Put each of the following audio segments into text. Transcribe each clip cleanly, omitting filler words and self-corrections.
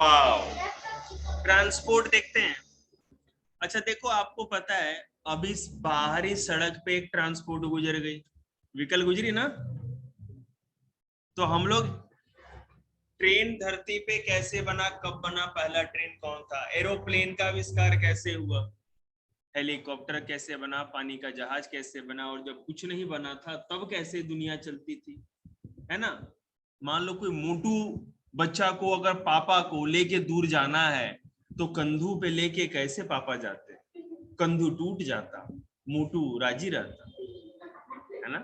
Wow, transport देखते हैं। अच्छा देखो, आपको पता है अभी इस बाहरी सड़क पे एक ट्रांसपोर्ट गुजर गई, व्हीकल गुजरी ना। तो हम लोग, ट्रेन धरती पे कैसे बना, कब बना, पहला ट्रेन कौन था, एरोप्लेन का आविष्कार कैसे हुआ, हेलीकॉप्टर कैसे बना, पानी का जहाज कैसे बना, और जब कुछ नहीं बना था तब कैसे दुनिया चलती थी, है ना। मान लो कोई मोटू बच्चा को अगर पापा को लेके दूर जाना है तो कंधू पे लेके कैसे पापा जाते, कंधू टूट जाता, मोटू राजी रहता, है ना।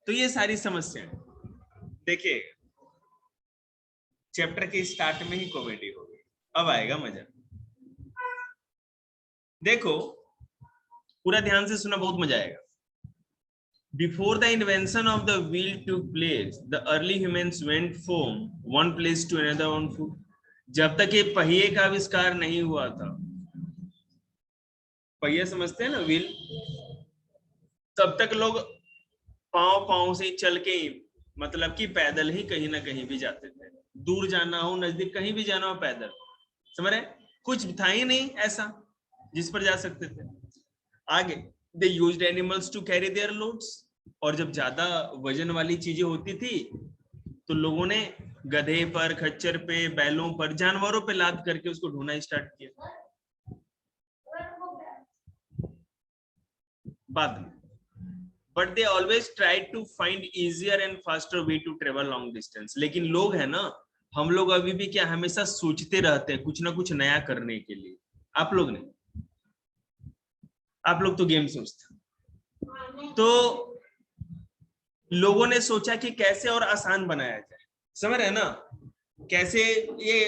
तो ये सारी समस्याएं देखिए, चैप्टर के स्टार्ट में ही कॉमेडी हो गई, अब आएगा मजा। देखो पूरा ध्यान से सुना, बहुत मजा आएगा। Before the invention of the wheel took place, the early humans went from one place to another on foot. जब तक ये पहिए का आविष्कार नहीं हुआ था, पहिया समझते हैं ना, व्हील, तब तक लोग पांव पांव से चल के ही, मतलब कि पैदल ही कहीं ना कहीं भी जाते थे, दूर जाना हो नजदीक कहीं भी जाना हो पैदल, समझ रहे, कुछ था ही नहीं ऐसा जिस पर जा सकते थे। आगे, they used animals to carry their loads, और जब ज्यादा वजन वाली चीजें होती थी तो लोगों ने गधे पर, खच्चर पे, बैलों पर, जानवरों पे लाद करके उसको ढोना स्टार्ट किया। बाद में, but they always try to find easier and faster way to travel long distance. लेकिन लोग है ना, हम लोग अभी भी क्या, हमेशा सोचते रहते हैं कुछ ना कुछ नया करने के लिए। आप लोग नहीं, आप लोग तो गेम सोचते। तो लोगों ने सोचा कि कैसे और आसान बनाया जाए, समझ रहे ना, कैसे ये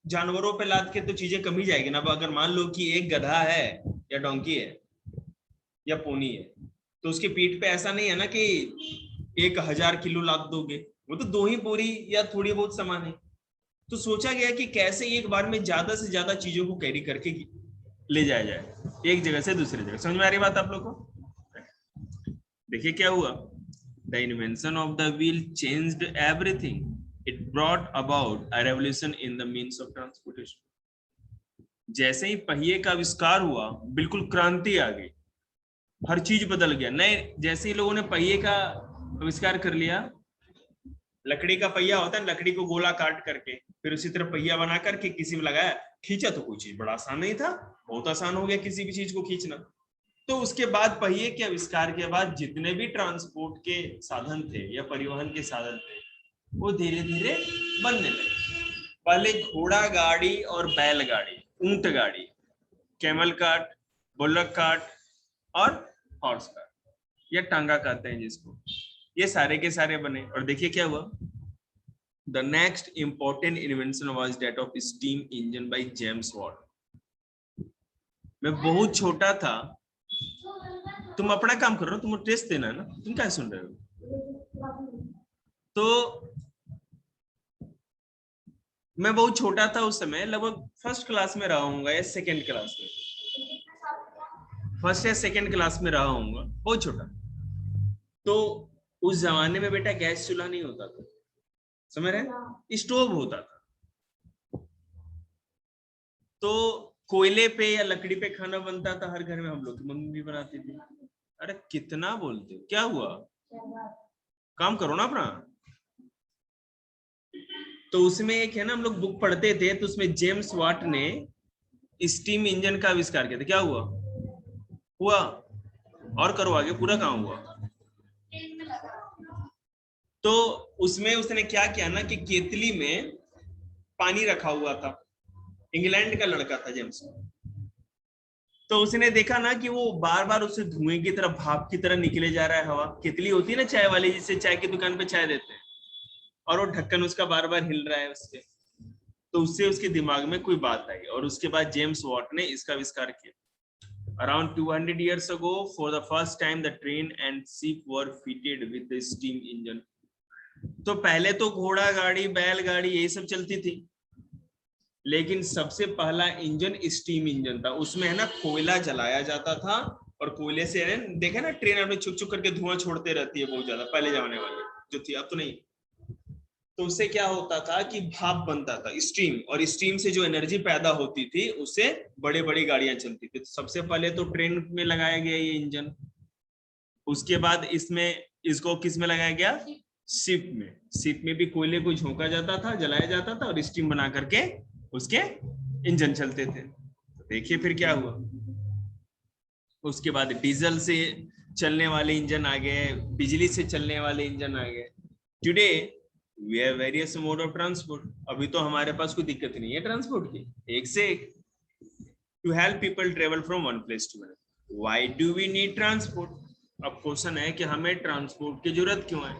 जानवरों पे लाद के तो चीजें कम ही जाएगी ना। अब अगर मान लो कि एक गधा है या डोंकी है या पोनी है, तो उसकी पीठ पे ऐसा नहीं है ना कि 1000 किलो लाद दोगे, वो तो 2 ही बोरी या थोड़ी बहुत सामान है। तो सोचा गया कि कैसे एक बार में ज्यादा से ज्यादा चीजों को कैरी करके ले जाया जाए एक जगह से दूसरी जगह। समझ में आ रही बात आप लोग को? देखिए क्या हुआ, the invention of the wheel changed everything, it brought about a revolution in the means of transportation. जैसे ही पहिए का आविष्कार हुआ, बिल्कुल क्रांति आ गई, हर चीज बदल गया। नए, जैसे ही लोगों ने पहिए का आविष्कार कर लिया, लकड़ी का पहिया होता है, लकड़ी को गोला काट करके फिर उसी तरह पहिया बना करके किसी में लगाया, खींचा, तो कोई चीज बड़ा आसान नहीं था, बहुत आसान हो गया किसी भी चीज को खींचना। तो उसके बाद पहिए के आविष्कार के बाद जितने भी ट्रांसपोर्ट के साधन थे या परिवहन के साधन थे, वो धीरे धीरे बनने लगे। पहले घोड़ा गाड़ी और बैलगाड़ी, ऊंट गाड़ी, कैमल कार्ट, बुलक कार्ट और हॉर्स कार्ट या टांगा कहते हैं जिसको, ये सारे के सारे बने। और देखिए क्या हुआ, the next important invention was that of steam engine by James Watt. मैं बहुत छोटा था, तुम अपना काम कर रहे हो, तुम टेस्ट देना है ना, तुम क्या सुन रहे हो। तो मैं बहुत छोटा था उस समय, लगभग फर्स्ट क्लास में रहा हूँगा या सेकेंड क्लास में, फर्स्ट या सेकेंड क्लास में रहा हूँगा, बहुत छोटा। तो उस जमाने में बेटा गैस चूल्हा नहीं होता था, समझ रहे, स्टोव होता था। तो कोयले पे या लकड़ी पे खाना बनता था हर घर में, हम लोग की मम्मी भी बनाती थी। अरे कितना बोलते हो, क्या हुआ, काम करो ना अपना। तो उसमें एक है ना, हम लोग बुक पढ़ते थे, तो उसमें जेम्स वाट ने स्टीम इंजन का आविष्कार किया था। क्या हुआ, हुआ, और करो आगे, पूरा काम हुआ। तो उसमें उसने क्या किया ना कि केतली में पानी रखा हुआ था, इंग्लैंड का लड़का था जेम्स। तो उसने देखा ना कि वो बार बार उससे धुएं की तरह, भाप की तरह निकले जा रहा है हवा। केतली होती है ना चाय वाली, जिससे चाय की दुकान पे चाय देते हैं, और वो ढक्कन उसका बार बार हिल रहा है उससे। तो उससे उसके दिमाग में कोई बात आई, और उसके बाद जेम्स वॉट ने इसका आविष्कार किया। Around 200 years ago, for the first time, the train and ship were fitted with the steam engine. तो पहले तो घोड़ा गाड़ी, बैलगाड़ी यही सब चलती थी, लेकिन सबसे पहला इंजन स्टीम इंजन था। उसमें है ना कोयला जलाया जाता था, और कोयले से देखा ना ट्रेन अपने छुक छुक करके धुआं छोड़ते रहती है बहुत ज्यादा, पहले जमाने वाली जो थी, अब तो नहीं। तो उससे क्या होता था कि भाप बनता था, स्टीम, और स्टीम से जो एनर्जी पैदा होती थी उससे बड़े बड़ी गाड़ियां चलती थी। तो सबसे पहले तो ट्रेन में लगाया गया ये इंजन, उसके बाद इसमें इसको किस में लगाया गया, शिप में। शिप में भी कोयले को झोंका जाता था, जलाया जाता था और स्टीम बना करके उसके इंजन चलते थे। तो देखिए फिर क्या हुआ, उसके बाद डीजल से चलने वाले इंजन आ गए, बिजली से चलने वाले इंजन आ गए। Today we have various mode of transport. अभी तो हमारे पास कोई दिक्कत नहीं है ट्रांसपोर्ट की, एक से एक। To help people travel from one place to another, why do we need transport. अब क्वेश्चन है कि हमें ट्रांसपोर्ट की जरूरत क्यों है।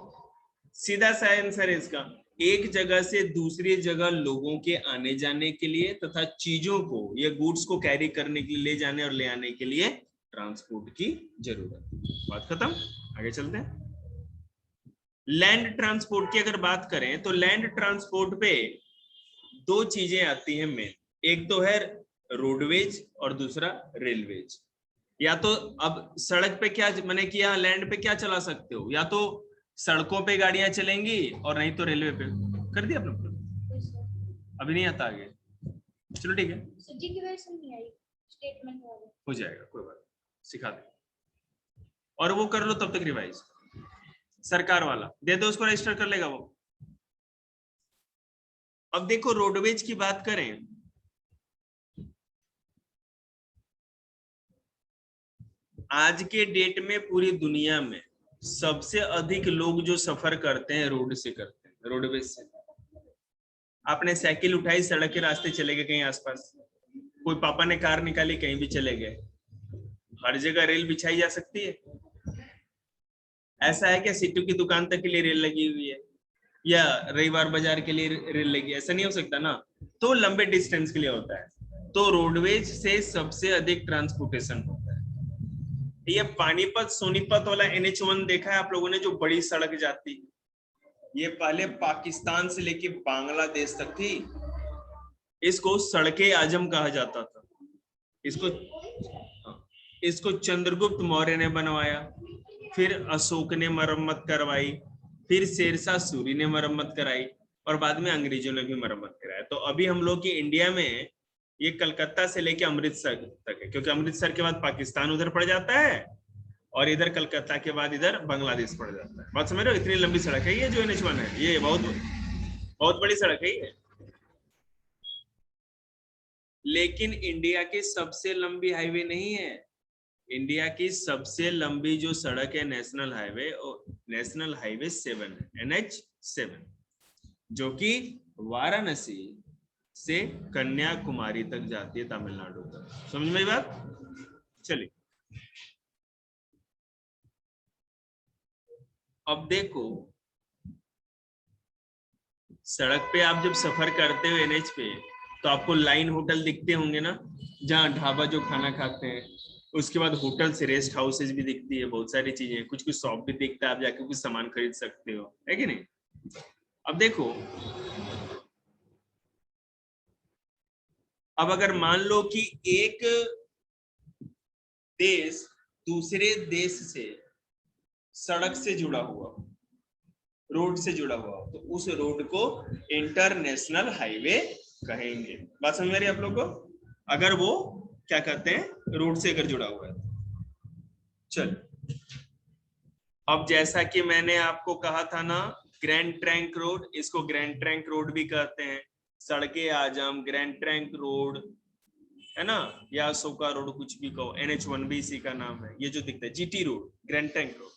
सीधा सा आंसर है इसका, एक जगह से दूसरी जगह लोगों के आने जाने के लिए तथा चीजों को या गुड्स को कैरी करने के लिए, ले जाने और ले आने के लिए ट्रांसपोर्ट की जरूरत। बात खत्म, आगे चलते हैं। लैंड ट्रांसपोर्ट की अगर बात करें तो लैंड ट्रांसपोर्ट पे दो चीजें आती हैं मेन, एक तो है रोडवेज और दूसरा रेलवेज। या तो अब सड़क पे क्या मैंने किया, लैंड पे क्या चला सकते हो, या तो सड़कों पे गाड़ियां चलेंगी और नहीं तो रेलवे पे। कर दिया आपने, अभी नहीं आता आगे, चलो ठीक है, हो जाएगा कोई बात, सिखा दे। और वो कर लो तब तक रिवाइज, सरकार वाला दे दो उसको, रजिस्टर कर लेगा वो। अब देखो रोडवेज की बात करें, आज के डेट में पूरी दुनिया में सबसे अधिक लोग जो सफर करते हैं रोड से करते हैं, रोडवेज से। आपने साइकिल उठाई, सड़क के रास्ते चले गए कहीं आसपास, कोई पापा ने कार निकाली, कहीं भी चले गए। हर जगह रेल बिछाई जा सकती है? ऐसा है क्या सिट्टू की दुकान तक के लिए रेल लगी हुई है, या रविवार बाजार के लिए रेल लगी, ऐसा नहीं हो सकता ना। तो लंबे डिस्टेंस के लिए होता है, तो रोडवेज से सबसे अधिक ट्रांसपोर्टेशन होता है। ये पानीपत सोनीपत वाला NH1 देखा है आप लोगों ने, जो बड़ी सड़क जाती, ये पहले पाकिस्तान से लेके बांग्लादेश तक थी। इसको सड़के आजम कहा जाता था। इसको चंद्रगुप्त मौर्य ने बनवाया, फिर अशोक ने मरम्मत करवाई, फिर शेरशाह सूरी ने मरम्मत कराई, और बाद में अंग्रेजों ने भी मरम्मत कराया। तो अभी हम लोग की इंडिया में ये कलकत्ता से लेके अमृतसर तक है, क्योंकि अमृतसर के बाद पाकिस्तान उधर पड़ जाता है और इधर कलकत्ता के बाद इधर बांग्लादेश पड़ जाता है। बात समझ रहे हो, इतनी लंबी सड़क है ये जो NH1 है, ये बहुत बहुत बड़ी सड़क है ये। लेकिन इंडिया की सबसे लंबी हाईवे नहीं है। इंडिया की सबसे लंबी जो सड़क है नेशनल हाईवे, नेशनल हाईवे 7 है, NH7, जो कि वाराणसी से कन्याकुमारी तक जाती है, तमिलनाडु तक। समझ में बात? चलिए अब देखो, सड़क पे आप जब सफर करते हो NH पे, तो आपको लाइन होटल दिखते होंगे ना, जहाँ ढाबा जो खाना खाते हैं। उसके बाद होटल से रेस्ट हाउसेज भी दिखती है, बहुत सारी चीजें, कुछ कुछ शॉप भी दिखता है, आप जाके कुछ सामान खरीद सकते हो, है कि नहीं। अब देखो, अब अगर मान लो कि एक देश दूसरे देश से सड़क से जुड़ा हुआ, रोड से जुड़ा हुआ, तो उस रोड को इंटरनेशनल हाईवे कहेंगे। बात समझ रही है आप लोग को, अगर वो क्या कहते हैं, रोड से अगर जुड़ा हुआ है। चल, अब जैसा कि मैंने आपको कहा था ना, ग्रैंड ट्रंक रोड, इसको ग्रैंड ट्रंक रोड भी कहते हैं, सड़के आजम, ग्रैंड ट्रंक रोड, है ना, या अशोका रोड, कुछ भी कहो, NH1 भी इसी का नाम है। ये जो दिखता है GT road, grand trunk road.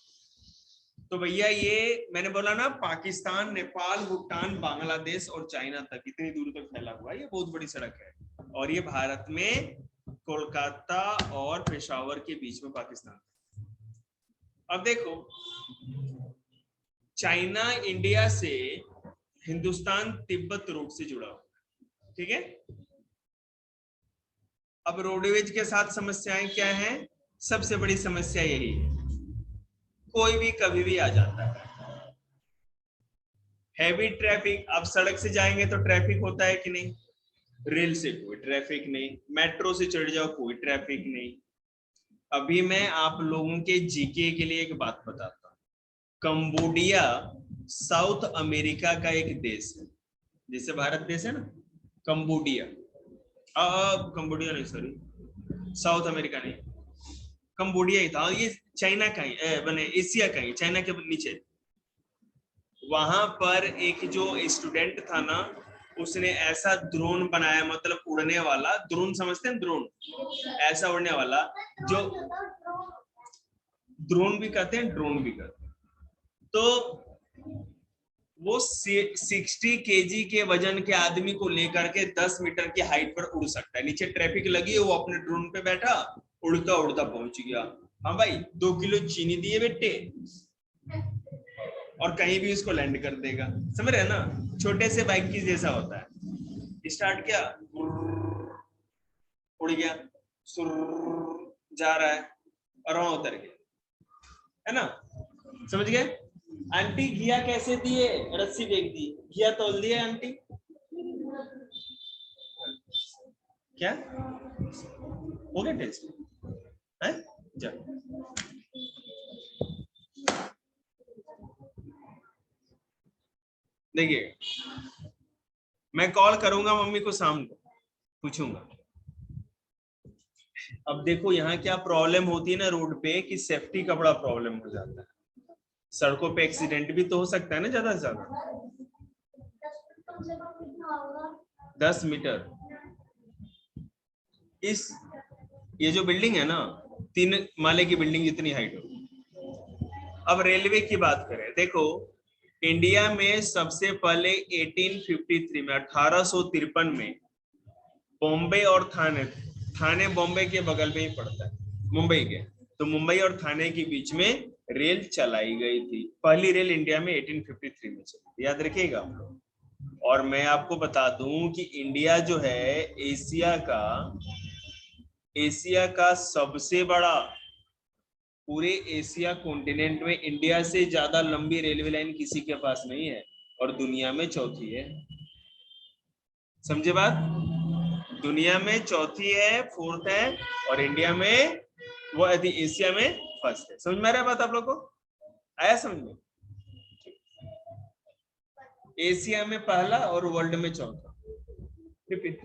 तो भैया ये मैंने बोला ना, पाकिस्तान, नेपाल, भूटान, बांग्लादेश और चाइना तक, इतनी दूर तक फैला हुआ है, ये बहुत बड़ी सड़क है। और ये भारत में कोलकाता और पेशावर के बीच में पाकिस्तान। अब देखो, चाइना इंडिया से हिंदुस्तान तिब्बत रोड से जुड़ा हुआ, ठीक है। अब रोडवेज के साथ समस्याएं क्या हैं? सबसे बड़ी समस्या यही है, कोई भी कभी भी आ जाता है। हैवी ट्रैफिक, आप सड़क से जाएंगे तो ट्रैफिक होता है कि नहीं, रेल से कोई ट्रैफिक नहीं, मेट्रो से चढ़ जाओ कोई ट्रैफिक नहीं। अभी मैं आप लोगों के जीके के लिए एक बात बताता हूँ। कंबोडिया साउथ अमेरिका का एक देश है, जैसे भारत देश है ना, कंबोडिया, कंबोडिया नहीं, सॉरी, साउथ अमेरिका नहीं, कंबोडिया ही था, ये चाइना का ही बने, एशिया का ही, चाइना के नीचे। वहां पर एक जो स्टूडेंट था ना, उसने ऐसा ड्रोन बनाया, मतलब उड़ने वाला ड्रोन, समझते हैं ड्रोन, ऐसा उड़ने वाला, जो ड्रोन भी कहते हैं, ड्रोन भी कहते हैं। तो वो 60 केजी के वजन के आदमी को लेकर के 10 मीटर की हाइट पर उड़ सकता है। नीचे ट्रैफिक लगी है, वो अपने ड्रोन पे बैठा, उड़ता उड़ता पहुंच गया। हाँ भाई, 2 किलो चीनी दिए बेटे, और कहीं भी उसको लैंड कर देगा। समझ रहे हैं ना, छोटे से बाइक की जैसा होता है। स्टार्ट किया, उड़ गया, जा रहा है, और वहां उतर गया, है ना, समझ गए। आंटी घिया कैसे दिए, रस्सी फेंक दी, घिया तोल दिए आंटी, क्या हो गया टेस्ट है, जा। देखिए, मैं कॉल करूंगा मम्मी को शाम को, पूछूंगा। अब देखो यहाँ क्या प्रॉब्लम होती है ना रोड पे, कि सेफ्टी का बड़ा प्रॉब्लम हो जाता है। सड़कों पे एक्सीडेंट भी तो हो सकता है ना, ज्यादा से ज्यादा 10 मीटर। इस ये जो बिल्डिंग है ना, 3 माले की बिल्डिंग जितनी हाइट हो। अब रेलवे की बात करें, देखो इंडिया में सबसे पहले 1853 में, 1853 में बॉम्बे और थाने, थाने बॉम्बे के बगल में ही पड़ता है, मुंबई के, तो मुंबई और थाने के बीच में रेल चलाई गई थी। पहली रेल इंडिया में 1853 में चली, याद रखिएगा आप लोग। और मैं आपको बता दूं कि इंडिया जो है एशिया का सबसे बड़ा, पूरे एशिया कॉन्टिनेंट में इंडिया से ज्यादा लंबी रेलवे लाइन किसी के पास नहीं है, और दुनिया में चौथी है। समझे बात, दुनिया में चौथी है, फोर्थ है, और इंडिया में वो एशिया में फर्स्ट है। समझ में आ रहा है बात आप लोग को, आया समझ में। एशिया में पहला और वर्ल्ड में चौथा। Repeat,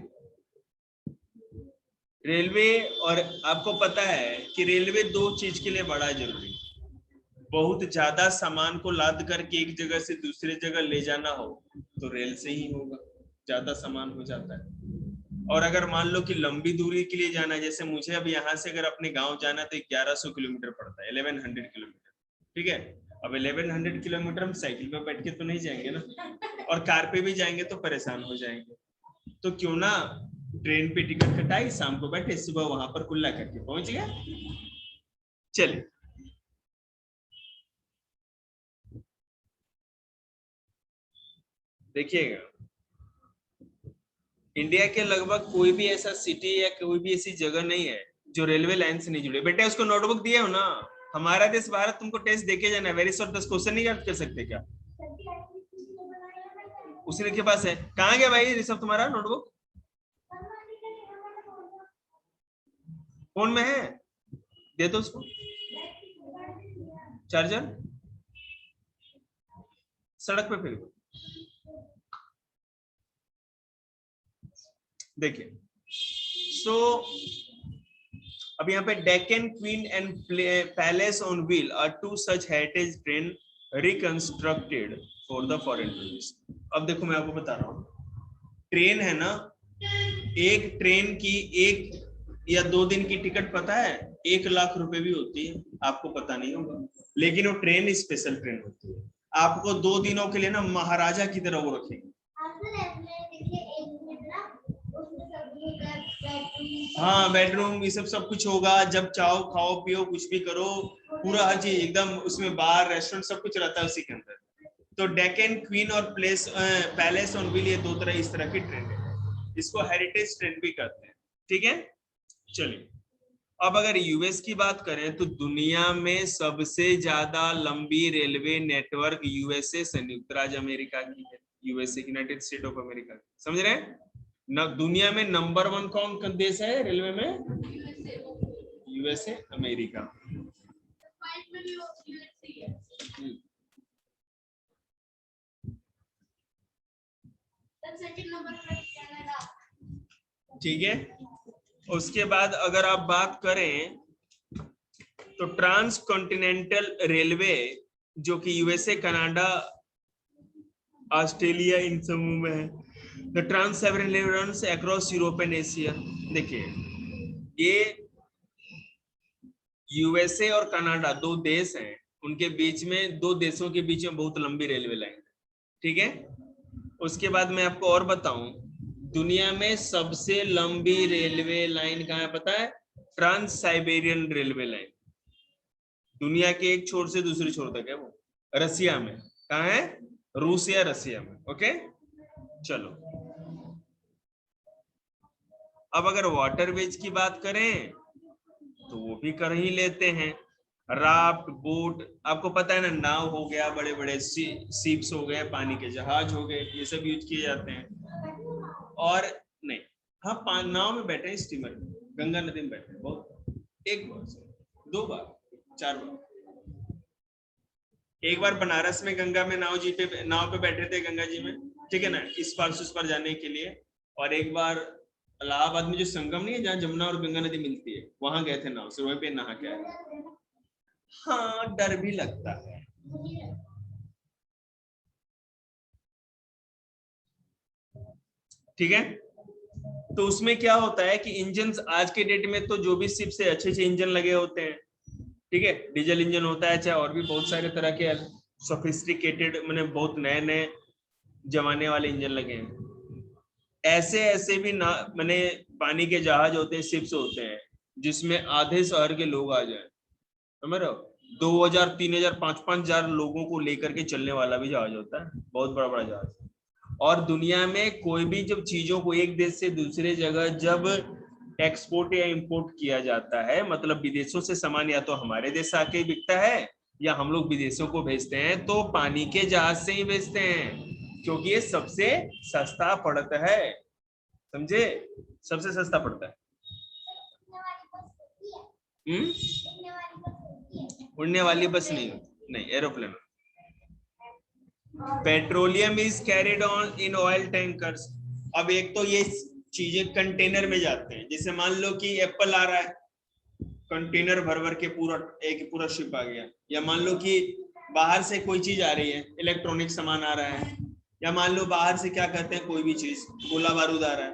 railway. और आपको पता है कि रेलवे 2 चीज के लिए बड़ा जरूरी है। बहुत ज्यादा सामान को लाद करके एक जगह से दूसरे जगह ले जाना हो तो रेल से ही होगा, ज्यादा सामान हो जाता है। और अगर मान लो कि लंबी दूरी के लिए जाना है, जैसे मुझे अब यहाँ से अगर अपने गांव जाना तो 1100 किलोमीटर पड़ता है, 1100 किलोमीटर, ठीक है। अब 1100 किलोमीटर हम साइकिल पे बैठ के तो नहीं जाएंगे ना, और कार पे भी जाएंगे तो परेशान हो जाएंगे। तो क्यों ना ट्रेन पे टिकट कटाई, शाम को बैठे, सुबह वहां पर कुल्ला करके पहुंच गया। चलिए, देखिएगा, इंडिया के लगभग कोई भी ऐसा सिटी या कोई भी ऐसी जगह नहीं है जो रेलवे लाइन से नहीं जुड़े। बेटे उसको नोटबुक दिए हो ना, हमारा देश भारत, तुमको टेस्ट देके जाना है, वेरी शॉर्ट 10 क्वेश्चन नहीं याद कर सकते क्या? उसी के पास है, कहाँ गया भाई ऋषभ तुम्हारा नोटबुक? फोन में है, दे दो उसको। चार्जर सड़क पे फेंक दो। देखिए, सो अब यहाँ पे Deccan Queen and Palace on Wheel are 2 such heritage train reconstructed for the foreign tourist. अब देखो मैं आपको बता रहा हूँ, ट्रेन है ना, एक ट्रेन की 1 या 2 दिन की टिकट पता है 1 लाख रुपए भी होती है, आपको पता नहीं होगा, लेकिन वो ट्रेन स्पेशल ट्रेन होती है। आपको 2 दिनों के लिए ना महाराजा की तरह वो रखेंगे। हाँ, बेडरूम ये सब कुछ होगा, जब चाहो खाओ पियो कुछ भी करो, पूरा हर चीज एकदम उसमें, बार रेस्टोरेंट सब कुछ रहता है उसी के अंदर। तो डेक्कन क्वीन और पैलेस ऑन व्हील, ये 2 तरह इस तरह की ट्रेन है, इसको हेरिटेज ट्रेन भी कहते हैं, ठीक है। चलिए, अब अगर यूएस की बात करें तो दुनिया में सबसे ज्यादा लंबी रेलवे नेटवर्क यूएसए, संयुक्त राज्य अमेरिका की है, USA, United state of America, समझ रहे हैं न। दुनिया में नंबर 1 कौन देश है रेलवे में? USA, America. ठीक है। उसके बाद अगर आप बात करें तो ट्रांस कॉन्टिनेंटल रेलवे, जो कि यूएसए, कनाडा, ऑस्ट्रेलिया इन समूह में है। The Trans Siberian railway runs across Europe and Asia. देखिए, ये यूएसए और कनाडा दो देश हैं, उनके बीच में, दो देशों के बीच में बहुत लंबी रेलवे लाइन है। ठीक है। उसके बाद मैं आपको और बताऊं, दुनिया में सबसे लंबी रेलवे लाइन कहाँ है पता है? Trans Siberian railway line. दुनिया के एक छोर से दूसरे छोर तक है वो, रसिया में। कहाँ है? रूस या रसिया में। ओके, चलो। अब अगर वाटरवेज की बात करें तो वो भी कर ही लेते हैं। राफ्ट, बोट, आपको पता है ना, नाव हो गया, बड़े बड़े शिप्स हो गए, पानी के जहाज हो गए, ये सब यूज किए जाते हैं। और नहीं, हाँ, नाव में बैठे हैं, स्टीमर में, गंगा नदी में बैठे हैं, बहुत, एक बार, दो बार, चार बार। एक बार बनारस में गंगा में नाव पे बैठे थे, गंगा जी में, ठीक है ना, इस पार से उस पार जाने के लिए। और एक बार इलाहाबाद में जो संगम नहीं है, जहाँ जमुना और गंगा नदी मिलती है, वहां गए थे नाव से, वहीं पे नहा के आए। हाँ, डर भी लगता है। ठीक है। तो उसमें क्या होता है कि इंजन, आज के डेट में तो जो भी शिप से अच्छे अच्छे इंजन लगे होते हैं, ठीक है, डीजल इंजन होता है, चाहे और भी बहुत सारे तरह के सोफिस्टिकेटेड, मैंने बहुत नए नए जमाने वाले इंजन लगे हैं। ऐसे ऐसे भी ना, मैंने पानी के जहाज होते हैं, शिप्स होते हैं, जिसमें आधे शहर के लोग आ जाए, समझ रहे हो? 2000, 3000, 5,000 लोगों को लेकर के चलने वाला भी जहाज होता है, बहुत बड़ा बड़ा जहाज। और दुनिया में कोई भी जब चीजों को एक देश से दूसरे जगह जब एक्सपोर्ट या इंपोर्ट किया जाता है, मतलब विदेशों से सामान या तो हमारे देश आके बिकता है, या हम लोग विदेशों को भेजते हैं, तो पानी के जहाज से ही भेजते हैं, क्योंकि ये सबसे सस्ता पड़ता है। समझे? सबसे सस्ता पड़ता है। उड़ने वाली बस नहीं, नहीं, aeroplane. Petroleum is carried on in oil tankers. अब एक तो ये चीजें कंटेनर में जाते हैं, जैसे मान लो कि एप्पल आ रहा है, कंटेनर भर भर के पूरा, एक पूरा शिप आ गया। या मान लो कि बाहर से कोई चीज आ रही है, इलेक्ट्रॉनिक सामान आ रहा है, या मान लो बाहर से क्या कहते हैं, कोई भी चीज, गोला बारूद आ रहा है,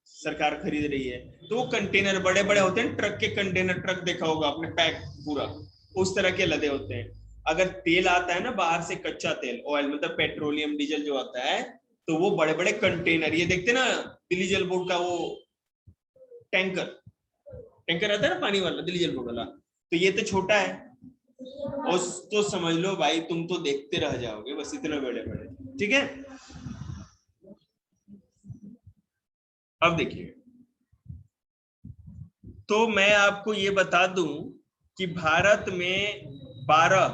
सरकार खरीद रही है, तो वो कंटेनर बड़े बड़े होते हैं, ट्रक के कंटेनर, ट्रक देखा होगा आपने, पैक पूरा उस तरह के लदे होते हैं। अगर तेल आता है ना बाहर से, कच्चा तेल, ऑयल, मतलब पेट्रोलियम, डीजल जो आता है, तो वो बड़े बड़े कंटेनर, ये देखते ना दिल्ली जल बोर्ड का वो टैंकर, टैंकर आता है ना पानी वाला, दिल्ली जल बोर्ड वाला, तो ये तो छोटा है। और तो समझ लो भाई, तुम तो देखते रह जाओगे, बस इतने बड़े बड़े। ठीक है। अब देखिए, तो मैं आपको ये बता दूं कि भारत में 12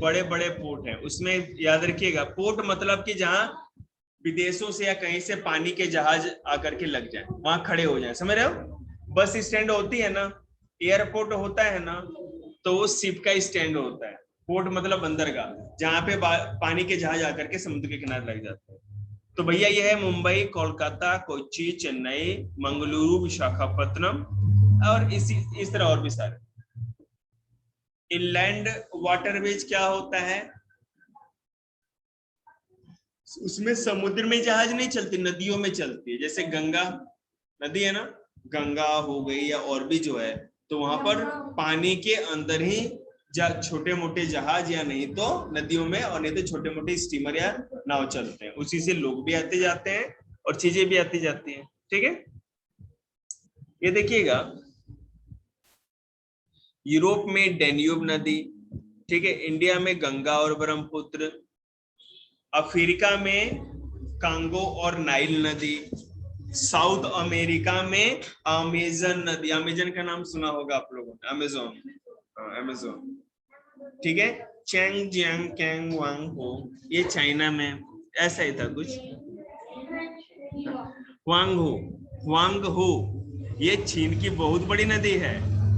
बड़े बड़े पोर्ट हैं। उसमें याद रखिएगा, पोर्ट मतलब कि जहां विदेशों से या कहीं से पानी के जहाज आकर के लग जाए, वहां खड़े हो जाए, समझ रहे हो? बस स्टैंड होती है ना, एयरपोर्ट होता है ना, तो वो शिप का स्टैंड होता है। पोर्ट मतलब बंदरगाह, जहां पे पानी के जहाज आकर के समुद्र के किनारे लग जाते हैं। तो भैया ये है मुंबई, कोलकाता, कोच्चि, चेन्नई, मंगलुरु, विशाखापत्तनम, और इस तरह और भी सारे। इनलैंड वाटरवेज क्या होता है? उसमें समुद्र में जहाज नहीं चलती, नदियों में चलती है। जैसे गंगा नदी है ना, गंगा हो गई, या और भी जो है, तो वहां पर पानी के अंदर ही छोटे मोटे जहाज, या नहीं तो नदियों में, और नहीं तो छोटे मोटे स्टीमर या नाव चलते हैं। उसी से लोग भी आते जाते हैं और चीजें भी आती जाती हैं। ठीक है। ये देखिएगा, यूरोप में डेन्यूब नदी, ठीक है, इंडिया में गंगा और ब्रह्मपुत्र, अफ्रीका में कांगो और नाइल नदी, साउथ अमेरिका में अमेजन नदी, अमेजन का नाम सुना होगा आप लोगों ने, अमेजोन, अमेजोन, ठीक है। चैंग जियांग कैंग वांग हो, ये चाइना में, ऐसा ही था कुछ, वांग हो, वांग हो, ये चीन की बहुत बड़ी नदी है,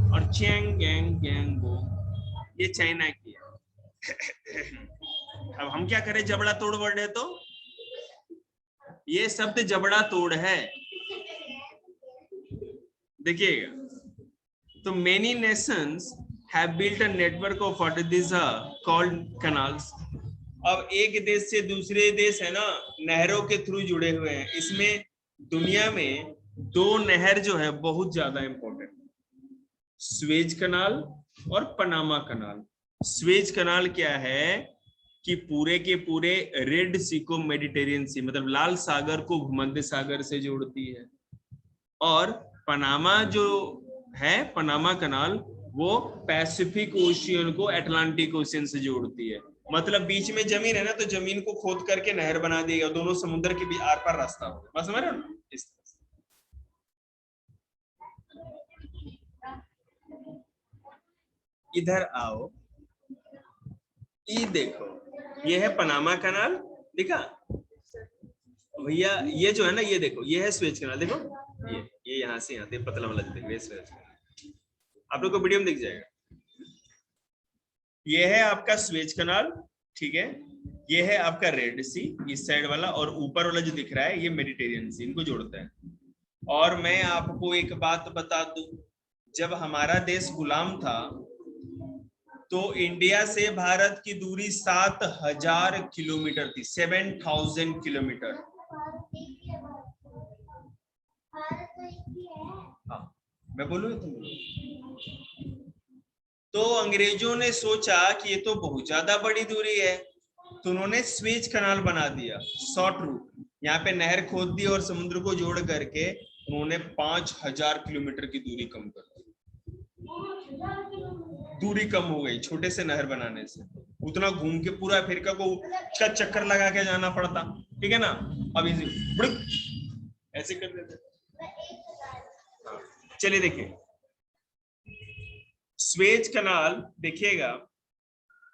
और चैंग गैंग गैंग हो, ये चाइना की है। अब हम क्या करें, जबड़ा तोड़ बढ़े तो ये शब्द जबड़ा तोड़ है, देखिएगा। तो many Nations have built a network of what this called canals. अब एक देश से दूसरे देश है ना नहरों के थ्रू जुड़े हुए हैं। इसमें दुनिया में दो नहर जो है बहुत ज्यादा इंपॉर्टेंट, स्वेज कनाल और पनामा कनाल। स्वेज कनाल क्या है कि पूरे के पूरे रेड सी को मेडिटेरियन सी मतलब लाल सागर को भूमध्य सागर से जोड़ती है, और पनामा जो है पनामा कनाल वो पैसिफिक ओशियन को अटलांटिक ओशियन से जोड़ती है। मतलब बीच में जमीन है ना, तो जमीन को खोद करके नहर बना देगा, दोनों समुद्र के भी आर पार रास्ता होगा। बस समझ रहे हो ना? इस तरह से इधर आओ, ये देखो, ये है पनामा कनाल, दिखा भैया? ये जो है ना, ये देखो, ये है स्वेज कनाल, देखो ये यहाँ से यहाँ तक पतला वाला जो देख स्वेज कनाल, आप लोग को वीडियो में दिख जाएगा। ये है आपका स्वेज कनाल, ठीक है। ये है आपका रेड सी इस साइड वाला, और ऊपर वाला जो दिख रहा है ये मेडिटेरियन सी, इनको जोड़ता है। और मैं आपको एक बात बता दूं, जब हमारा देश गुलाम था तो इंडिया से भारत की दूरी 7,000 किलोमीटर थी, 7,000 किलोमीटर। हाँ, मैं बोलूँ तुम बोलो। तो अंग्रेजों ने सोचा कि ये तो बहुत ज्यादा बड़ी दूरी है, तो उन्होंने स्वेज कनाल बना दिया, शॉर्ट रूट। यहाँ पे नहर खोद दी और समुद्र को जोड़ करके उन्होंने 5,000 किलोमीटर की दूरी कम कर दी। दूरी कम हो गई छोटे से नहर बनाने से। उतना घूम के पूरा अफ्रीका को चक्कर लगा के जाना पड़ता, ठीक है ना। अब ऐसे कर देते। चलिए देखिए, स्वेज कनाल देखिएगा,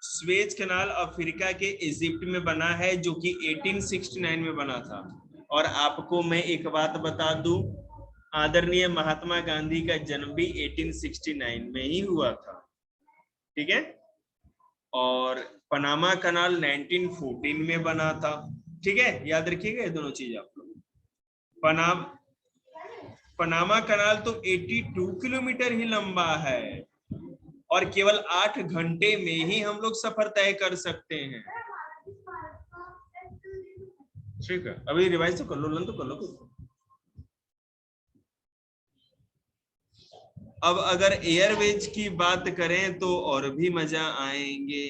स्वेज कनाल अफ्रीका के इजिप्ट में बना है, जो कि 1869 में बना था। और आपको मैं एक बात बता दूं, आदरणीय महात्मा गांधी का जन्म भी 1869 में ही हुआ था, ठीक है। और पनामा कनाल 1914 में बना था, ठीक है। याद रखिएगा ये दोनों चीज आप लोग। पनामा कनाल तो 82 किलोमीटर ही लंबा है, और केवल 8 घंटे में ही हम लोग सफर तय कर सकते हैं, ठीक है। अभी रिवाइज तो कर लो, लन तो कर लो। अब अगर एयरवेज की बात करें तो और भी मजा आएंगे।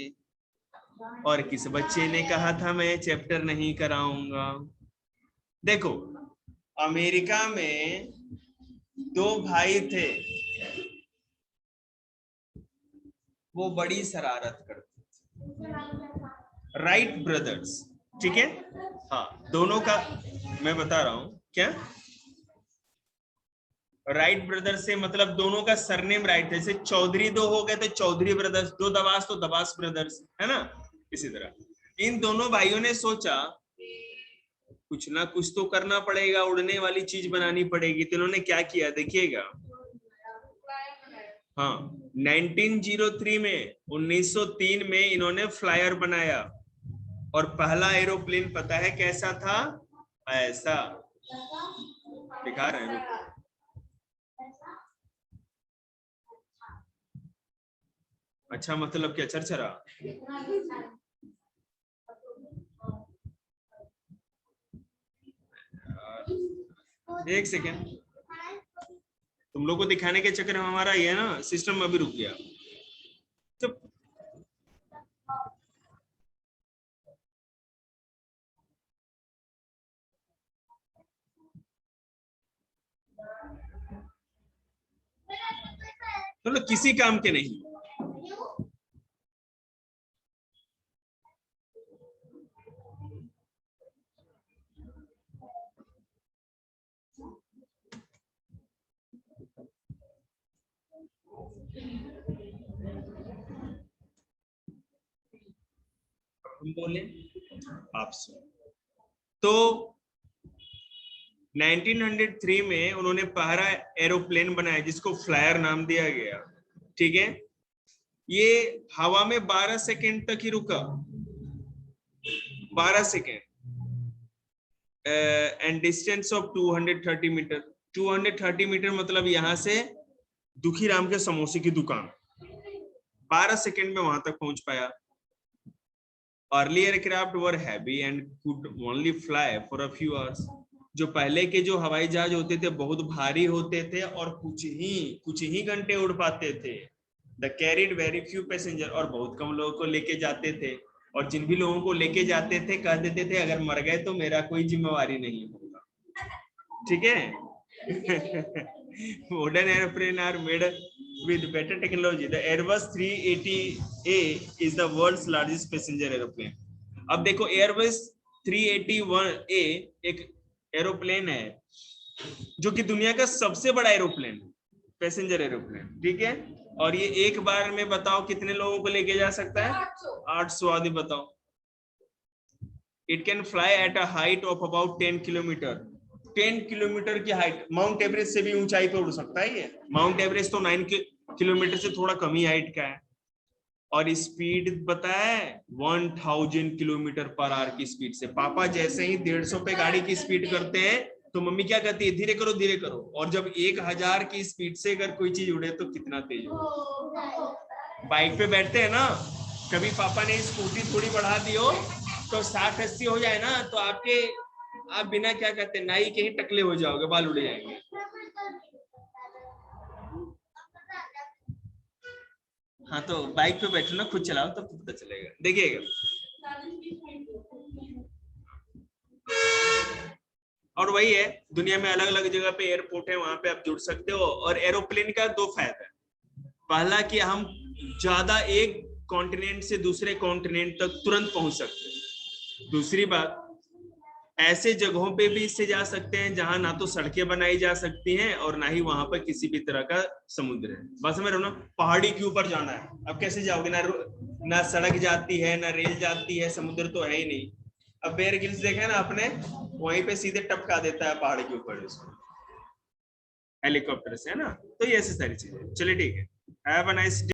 और किस बच्चे ने कहा था मैं चैप्टर नहीं कराऊंगा? देखो, अमेरिका में दो भाई थे, वो बड़ी शरारत करते थे, राइट ब्रदर्स, ठीक है। हाँ, दोनों का मैं बता रहा हूं क्या। राइट ब्रदर्स से मतलब दोनों का सरनेम राइट है, जैसे चौधरी दो हो गए तो चौधरी ब्रदर्स, दो दबास तो दबास ब्रदर्स, है ना। इसी तरह इन दोनों भाइयों ने सोचा कुछ ना कुछ तो करना पड़ेगा, उड़ने वाली चीज बनानी पड़ेगी। तो इन्होंने क्या किया देखिएगा। हाँ, 1903 में 1903 में इन्होंने फ्लायर बनाया, और पहला एरोप्लेन पता है कैसा था? ऐसा दिखा रहे हैं। अच्छा, मतलब क्या चरचरा? एक सेकेंड, तुम लोग को दिखाने के चक्कर में हमारा ये ना सिस्टम अभी रुक गया। चुप। तो किसी काम के नहीं। हम बोले आप सुन। तो 1903 में उन्होंने पहला एरोप्लेन बनाया जिसको फ्लायर नाम दिया गया, ठीक है। ये हवा में 12 सेकेंड तक ही रुका, 12 second. And distance of 230 metre. 230 metre मतलब यहाँ से दुखीराम के समोसे की दुकान 12 सेकंड में वहां तक पहुंच पाया। Early aircraft were heavy and could only fly for a few hours. जो पहले के जो हवाई जहाज होते थे बहुत भारी होते थे और कुछ ही घंटे उड़ पाते थे। The carried very few passenger, और बहुत कम लोगों को लेके जाते थे, और जिन भी लोगों को लेके जाते थे कह देते थे अगर मर गए तो मेरा कोई जिम्मेवारी नहीं होगा। ठीक है। Modern airplane are made with better technology. The Airbus 380A is the world's largest passenger aeroplane. अब देखो Airbus 381A एक एरोप्लेन है जो कि दुनिया का सबसे बड़ा एरोप्लेन, पैसेंजर एरोप्लेन, ठीक है। और ये एक बार में बताओ कितने लोगों को लेके जा सकता है? 800 आदमी। बताओ। It can fly at a height of about 10 kilometre. 10 kilometre की हाइट, माउंट एवरेस्ट से भी ऊंचाई पे उड़ सकता है ये। माउंट एवरेस्ट तो 9 किलोमीटर से थोड़ा कम ही हाइट का है। और स्पीड पता है 1000 किलोमीटर पर आवर की स्पीड से। पापा जैसे ही 150 पे गाड़ी की स्पीड करते हैं तो मम्मी क्या कहती है? धीरे करो धीरे करो। और जब 1000 की स्पीड से अगर कोई चीज उड़े तो कितना तेज हो। बाइक पे बैठते हैं ना, कभी पापा ने स्कूटी थोड़ी बढ़ा दी हो तो 60-80 हो जाए ना तो आप बिना क्या कहते नाई के ही टकले हो जाओगे, बाल उड़ जाएंगे। हाँ तो बाइक पे बैठो ना, खुद चलाओ तो पता चलेगा, देखिएगा। और वही है, दुनिया में अलग अलग जगह पे एयरपोर्ट है, वहां पे आप जुड़ सकते हो। और एरोप्लेन का 2 फायदा है। पहला कि हम ज्यादा एक कॉन्टिनेंट से दूसरे कॉन्टिनेंट तक तुरंत पहुंच सकते हैं। दूसरी बात, ऐसे जगहों पे भी इससे जा सकते हैं जहां ना तो सड़कें बनाई जा सकती हैं और ना ही वहां पर किसी भी तरह का समुद्र है। बस समझ रहे हो ना, पहाड़ी के ऊपर जाना है, अब कैसे जाओगे? ना सड़क जाती है, ना रेल जाती है, समुद्र तो है ही नहीं। अब बेयर ग्रिल्स देखे ना आपने, वहीं पे सीधे टपका देता है पहाड़ के ऊपर इसको हेलीकॉप्टर से, है ना। तो ये ऐसी सारी चीजें। चलिए ठीक है, हैव अ नाइस डे।